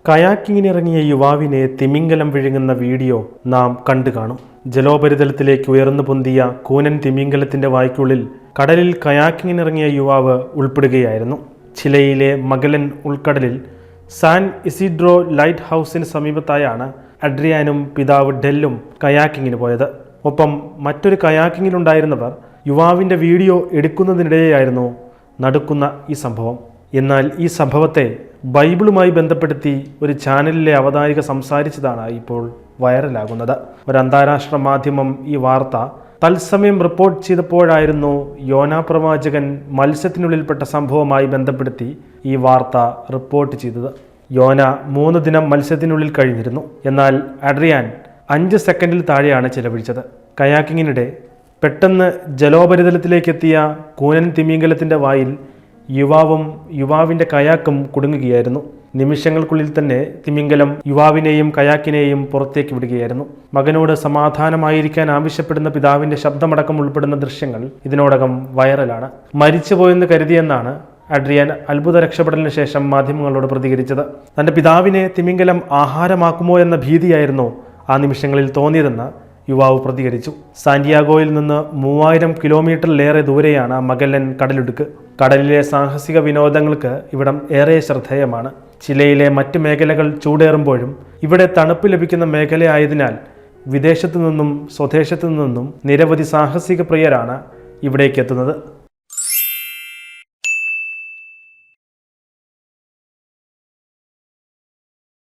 കയാക്കിങ്ങിനിറങ്ങിയ യുവാവിനെ തിമിംഗലം വിഴുങ്ങുന്ന വീഡിയോ നാം കണ്ടു കാണും. ജലോപരിതലത്തിലേക്ക് ഉയർന്നു പൊന്തിയ കൂനൻ തിമിംഗലത്തിന്റെ വായ്ക്കുള്ളിൽ കടലിൽ കയാക്കിങ്ങിനിറങ്ങിയ യുവാവ് ഉൾപ്പെടുകയായിരുന്നു. ചിലയിലെ മഗലൻ ഉൾക്കടലിൽ സാൻ ഇസിഡ്രോ ലൈറ്റ് ഹൗസിന് സമീപത്തായാണ് അഡ്രിയാനും പിതാവ് ഡെല്ലും കയാക്കിങ്ങിന് പോയത്. ഒപ്പം മറ്റൊരു കയാക്കിങ്ങിലുണ്ടായിരുന്നവർ യുവാവിൻ്റെ വീഡിയോ എടുക്കുന്നതിനിടെയായിരുന്നു നടക്കുന്ന ഈ സംഭവം. എന്നാൽ ഈ സംഭവത്തെ ബൈബിളുമായി ബന്ധപ്പെടുത്തി ഒരു ചാനലിലെ അവതാരിക സംസാരിച്ചതാണ് ഇപ്പോൾ വൈറലാകുന്നത്. ഒരു അന്താരാഷ്ട്ര മാധ്യമം ഈ വാർത്ത തത്സമയം റിപ്പോർട്ട് ചെയ്തപ്പോഴായിരുന്നു യോനാ പ്രവാചകൻ മത്സ്യത്തിനുള്ളിൽപ്പെട്ട സംഭവവുമായി ബന്ധപ്പെടുത്തി ഈ വാർത്ത റിപ്പോർട്ട് ചെയ്തത്. യോന 3 ദിനം മത്സ്യത്തിനുള്ളിൽ കഴിഞ്ഞിരുന്നു. എന്നാൽ അഡ്രിയാൻ 5 സെക്കൻഡിൽ താഴെയാണ് ചെലവഴിച്ചത്. കയാക്കിങ്ങിനിടെ പെട്ടെന്ന് ജലോപരിതലത്തിലേക്കെത്തിയ കൂനൻ തിമിംഗലത്തിൻ്റെ വായിൽ യുവാവും യുവാവിൻ്റെ കയാക്കും കുടുങ്ങുകയായിരുന്നു. നിമിഷങ്ങൾക്കുള്ളിൽ തന്നെ തിമിംഗലം യുവാവിനെയും കയാക്കിനെയും പുറത്തേക്ക് വിടുകയായിരുന്നു. മകനോട് സമാധാനമായിരിക്കാൻ ആവശ്യപ്പെടുന്ന പിതാവിൻ്റെ ശബ്ദമടക്കം ഉൾപ്പെടുന്ന ദൃശ്യങ്ങൾ ഇതിനോടകം വൈറലാണ്. മരിച്ചുപോയെന്ന് കരുതിയെന്നാണ് അഡ്രിയാൻ അത്ഭുത രക്ഷപ്പെടലിന് ശേഷം മാധ്യമങ്ങളോട് പ്രതികരിച്ചത്. തൻ്റെ പിതാവിനെ തിമിംഗലം ആഹാരമാക്കുമോ എന്ന ഭീതിയായിരുന്നു ആ നിമിഷങ്ങളിൽ തോന്നിയതെന്ന് യുവാവ് പ്രതികരിച്ചു. സാന്റിയാഗോയിൽ നിന്ന് 3000 കിലോമീറ്ററിലേറെ ദൂരെയാണ് മഗല്ലൻ കടലിടുക്ക്. കടലിലെ സാഹസിക വിനോദങ്ങൾക്ക് ഇവിടം ഏറെ ശ്രദ്ധേയമാണ്. ചിലയിലെ മറ്റ് മേഖലകൾ ചൂടേറുമ്പോഴും ഇവിടെ തണുപ്പ് ലഭിക്കുന്ന മേഖലയായതിനാൽ വിദേശത്തു നിന്നും സ്വദേശത്തു നിന്നും നിരവധി സാഹസിക പ്രിയരാണ് ഇവിടേക്ക് എത്തുന്നത്.